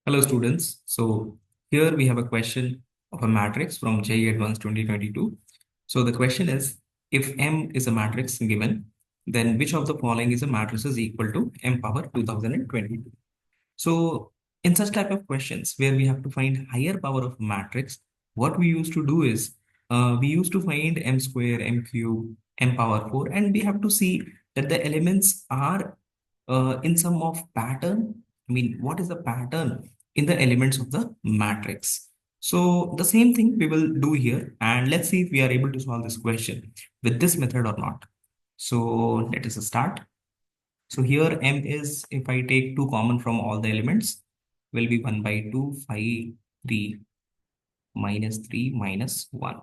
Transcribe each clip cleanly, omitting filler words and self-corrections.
Hello students. So here we have a question of a matrix from Jee Advanced 2022. So the question is, if M is a matrix given, then which of the following is a matrix is equal to M power 2022? So in such type of questions where we have to find higher power of matrix, what we used to do is we used to find M square, M cube, M power 4, and we have to see that the elements are in some of pattern. I mean, what is the pattern in the elements of the matrix? So the same thing we will do here, and let's see if we are able to solve this question with this method or not. So let us start. So here M is, if I take 2 common from all the elements, will be 1 by 2, 5, 3, minus 3, minus 1.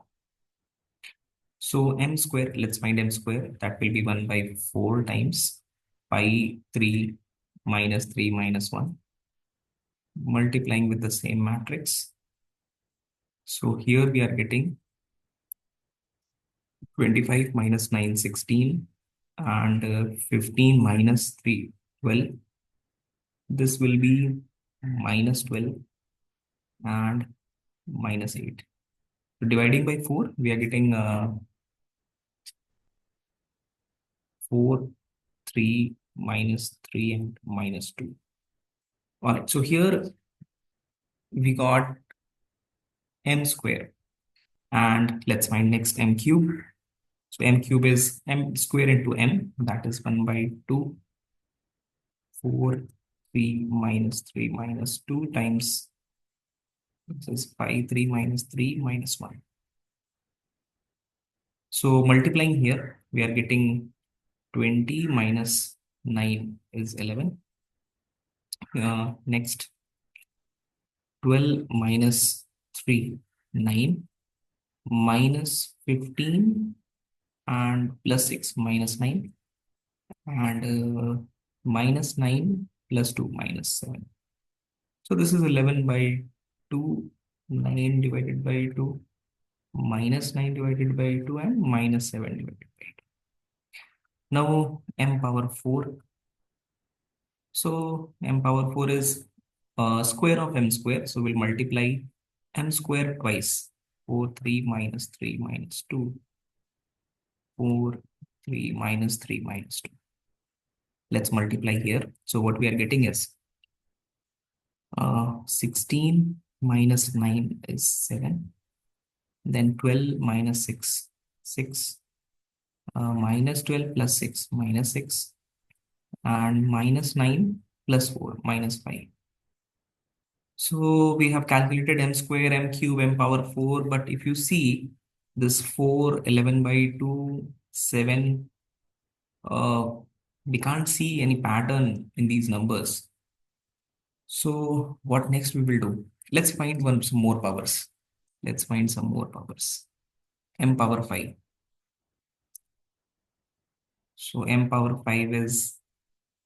So M square, let's find M square. That will be 1 by 4 times pi 3 minus 3 minus 1, multiplying with the same matrix. So here we are getting 25 minus 9, 16, and 15 minus 3, 12. This will be minus 12 and minus 8. So dividing by 4, we are getting 4, 3, minus 3, and minus 2. All right, so here we got M square. And let's find next M cube. So M cube is M square into M, that is 1 by 2, 4, 3, minus 3, minus 2 times, this is 5, 3, minus 3, minus 1. So multiplying here, we are getting 20 minus 9 is 11. Next, 12 minus 3, 9, minus 15, and plus 6, minus 9, and minus 9 plus 2, minus 7. So this is 11 by 2, 9 divided by 2, minus 9 divided by 2, and minus 7 divided by 2. Now M power 4. So M power 4 is square of M square. So we'll multiply M square twice. 4, 3, minus 3, minus 2. 4, 3, minus 3, minus 2. Let's multiply here. So what we are getting is 16 minus 9 is 7. Then 12 minus 6, 6. Minus 12 plus 6, minus 6. And minus 9 plus 4, minus 5. So we have calculated M square, M cube, M power 4. But if you see this 4, 11 by 2, 7, we can't see any pattern in these numbers. So what next we will do? Let's find some more powers. Let's find some more powers. M power 5. So M power 5 is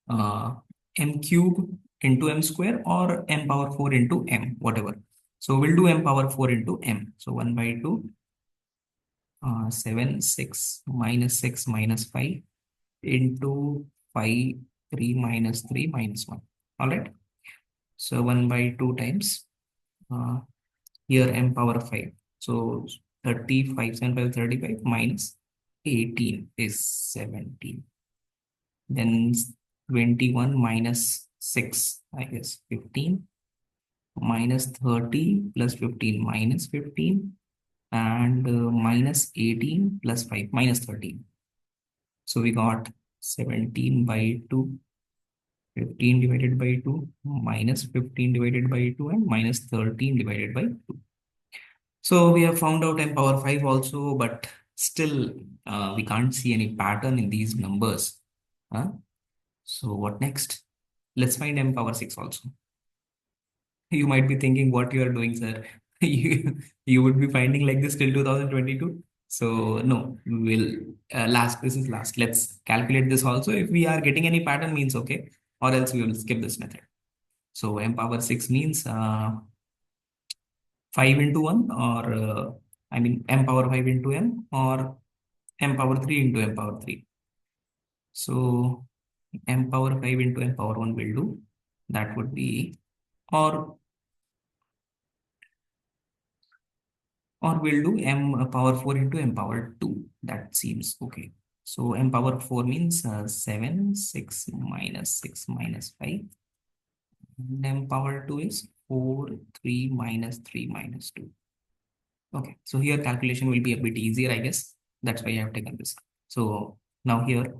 M cube into M square or M power 4 into M, whatever. So we'll do M power 4 into M. So 1 by 2, 7, 6, minus 6, minus 5 into 5, 3, minus 3, minus 1. All right. So 1 by 2 times here M power 5. So 35, 7, 5, 35 minus 18 is 17. Then 21 minus 6, I guess 15, minus 30 plus 15, minus 15, and minus 18 plus 5, minus 13. So we got 17 by 2, 15 divided by 2, minus 15 divided by 2, and minus 13 divided by 2. So we have found out M power 5 also, but still we can't see any pattern in these numbers. Huh? So what next? Let's find M power 6 also. You might be thinking what you are doing, sir. You would be finding like this till 2022. So no, we will this is last. Let's calculate this also. If we are getting any pattern means okay, or else we will skip this method. So M power 6 means 5 into 1, or I mean M power 5 into M, or M power 3 into M power 3. So M power 5 into M power 1 will do. That would be, or or we'll do m power 4 into m power 2. That seems okay. So m power 4 means 7, 6 minus 6 minus 5. And m power 2 is 4, 3 minus 3 minus 2. Okay, so here calculation will be a bit easier, I guess. That's why I have taken this. So now here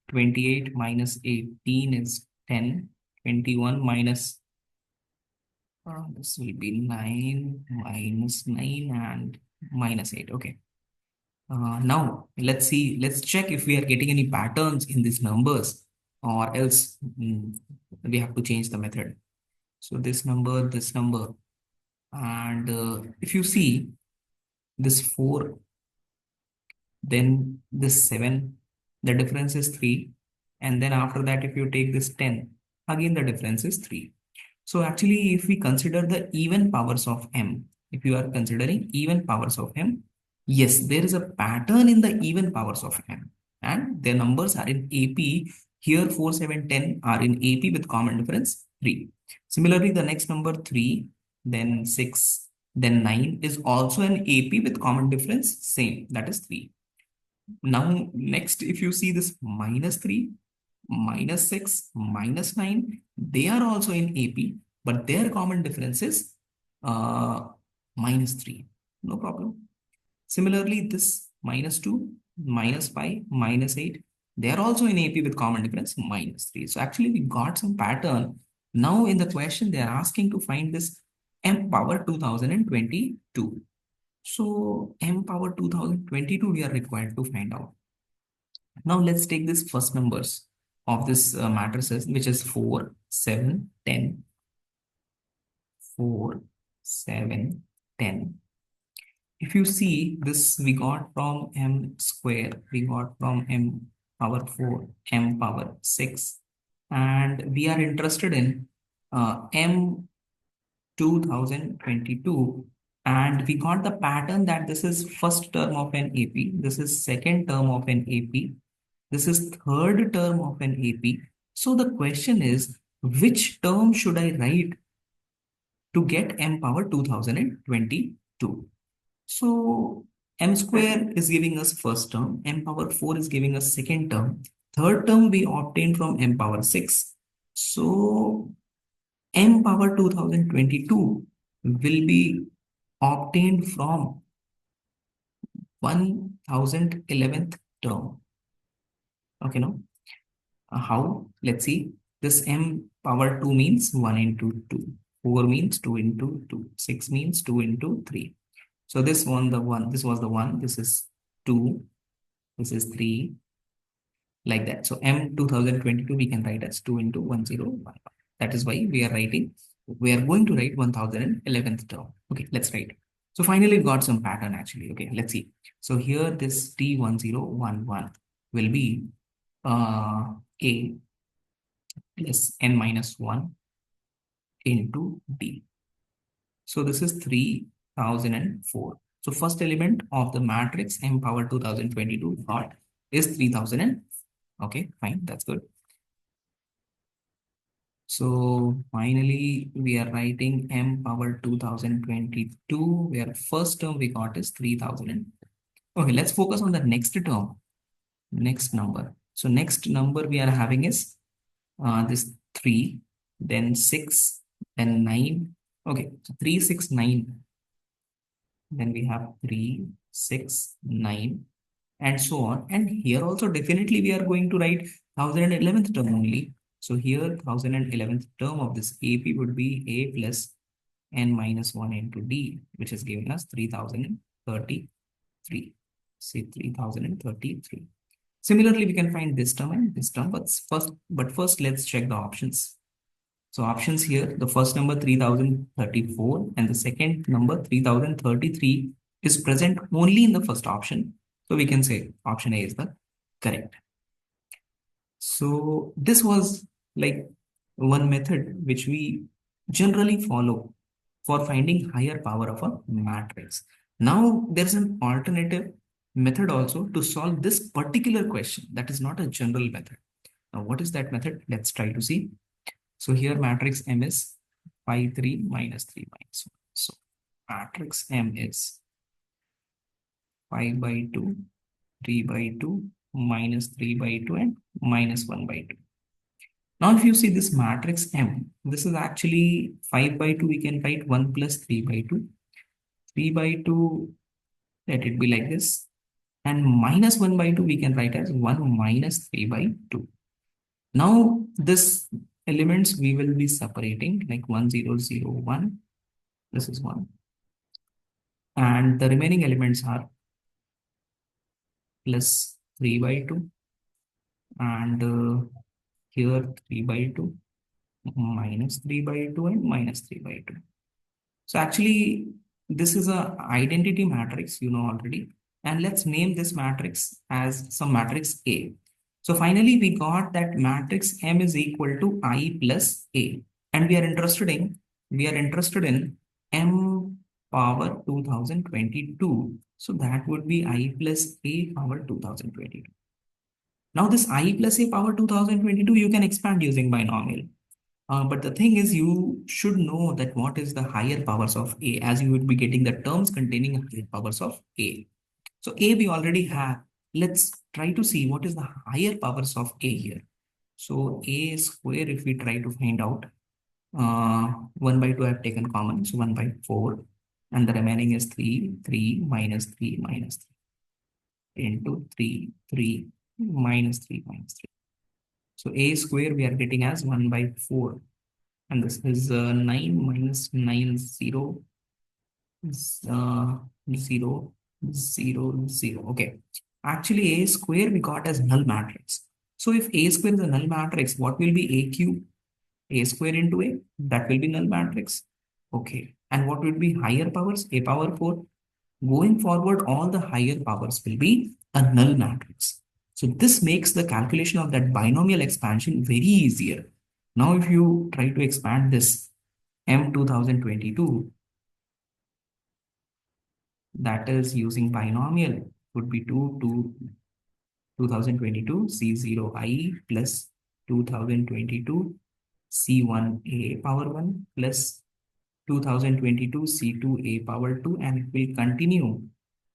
28 minus 18 is 10. 21 minus this will be 9 minus 9 and minus 8. Okay. Now let's check if we are getting any patterns in these numbers, or else we have to change the method. So this number, and if you see this 4, then this 7, the difference is 3, and then after that if you take this 10, again the difference is 3. So actually, if we consider the even powers of m, if you are considering even powers of m, yes, there is a pattern in the even powers of m, and their numbers are in AP. Here 4, 7, 10 are in AP with common difference 3. Similarly, the next number 3, then 6, then 9 is also an AP with common difference same, that is 3. Now, next, if you see this minus 3, minus 6, minus 9, they are also in AP, but their common difference is uh, minus 3. No problem. Similarly, this minus 2, minus 5, minus 8, they are also in AP with common difference minus 3. So actually, we got some pattern. Now, in the question, they are asking to find this m power 2022. So m power 2022 we are required to find out. Now let's take this first numbers of this matrices, which is 4, 7, 10, 4, 7, 10. If you see this, we got from m square, we got from m power 4, m power 6, and we are interested in m 2022, and we got the pattern that this is first term of an AP, this is second term of an AP, this is third term of an AP. So the question is, which term should I write to get m power 2022? So m square is giving us first term, m power 4 is giving us second term, third term we obtained from m power 6. So m power 2022 will be obtained from 1011th term. Okay, no? How? Let's see. This m power 2 means 1 into 2. 4 means 2 into 2. 6 means 2 into 3. So this one, the 1, this was the 1, this is 2, this is 3, like that. So m 2022 we can write as 2 into 1011. That is why we are going to write 1011th term. Okay, let's write. So finally we got some pattern actually. Okay, let's see. So here this T1011 will be A plus n minus 1 into D. So this is 3004. So first element of the matrix m power 2022 got is 3000. Okay, fine, that's good. So finally we are writing m power 2022, where first term we got is 3000. Okay, let's focus on the next term, next number. So next number we are having is this 3, then 6, then 9. Okay, so 3, 6, 9. Then we have 3, 6, 9, and so on. And here also definitely we are going to write 1011th term only. So here 1011th term of this AP would be A plus n minus 1 into D, which is giving us 3033. See, 3033. Similarly, we can find this term and this term, but first let's check the options. So options here, the first number 3034 and the second number 3033 is present only in the first option. So we can say option A is the correct. So this was like one method which we generally follow for finding higher power of a matrix. Now there's an alternative method also to solve this particular question. That is not a general method. Now what is that method? Let's try to see. So here matrix M is 5, 3, minus 3, minus 1. So matrix M is 5 by 2, 3 by 2, minus 3 by 2, and minus 1 by 2. Now, if you see this matrix M, this is actually 5 by 2, we can write 1 plus 3 by 2. 3 by 2, let it be like this. And minus 1 by 2, we can write as 1 minus 3 by 2. Now, this elements we will be separating like 1, 0, 0, 1. This is 1. And the remaining elements are plus 3 by 2. And here 3 by 2, minus 3 by 2, and minus 3 by 2. So actually, this is a identity matrix, you know already. And let's name this matrix as some matrix A. So finally, we got that matrix M is equal to I plus A. And we are interested in M power 2022. So that would be I plus A power 2022. Now this I plus A power 2022, you can expand using binomial. But the thing is, you should know that what is the higher powers of A, as you would be getting the terms containing higher powers of A. So A we already have. Let's try to see what is the higher powers of A here. So A square, if we try to find out, 1 by 2 I have taken common, so 1 by 4. And the remaining is 3, 3 minus 3 minus 3 into 3, 3 minus 3 minus 3. So A square we are getting as 1 by 4. And this is 9 minus 9, 0, 0, 0, 0. Okay. Actually, A square we got as null matrix. So if A square is a null matrix, what will be A cube? A square into A, that will be null matrix. Okay. And what will be higher powers? A power 4. Going forward, all the higher powers will be a null matrix. So this makes the calculation of that binomial expansion very easier. Now, if you try to expand this M 2022, that is using binomial, would be 2 to 2022 C0I plus 2022 C1A power 1 plus 2022 C2A power 2, and it will continue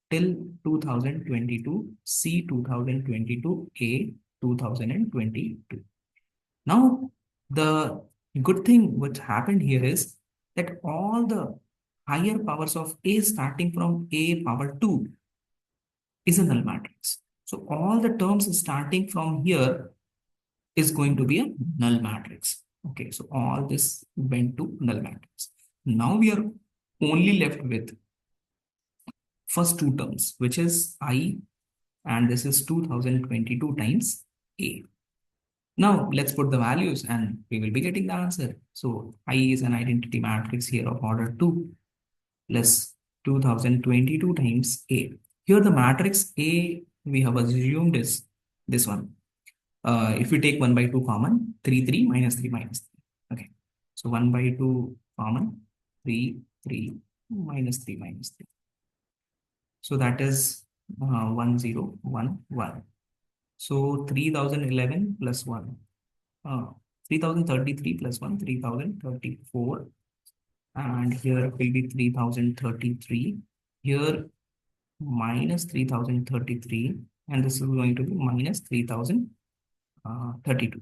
till 2022 C 2022 A 2022. Now, the good thing what happened here is that all the higher powers of A starting from A power 2 is a null matrix. So all the terms starting from here is going to be a null matrix. Okay, so all this went to null matrix. Now we are only left with first two terms, which is I, and this is 2022 times A. Now let's put the values and we will be getting the answer. So I is an identity matrix here of order 2 plus 2022 times A. Here the matrix A we have assumed is this one. If we take 1 by 2 common, 3, 3 minus 3 minus 3. Okay. So 1 by 2 common, 3, 3 minus 3 minus 3. So that is 1, 0, 1, 1. So 3011 plus 1. 3033 plus 1, 3034. And here it will be 3033. Here minus 3033. And this is going to be minus 3032,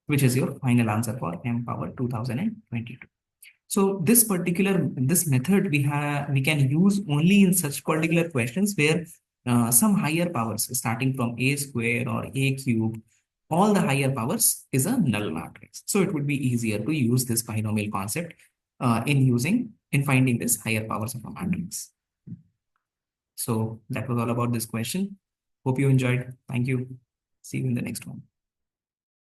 which is your final answer for M power 2022. So this method we can use only in such particular questions where some higher powers starting from A square or A cube, all the higher powers is a null matrix. So it would be easier to use this binomial concept in finding this higher powers of a matrix. So that was all about this question. Hope you enjoyed. Thank you. See you in the next one.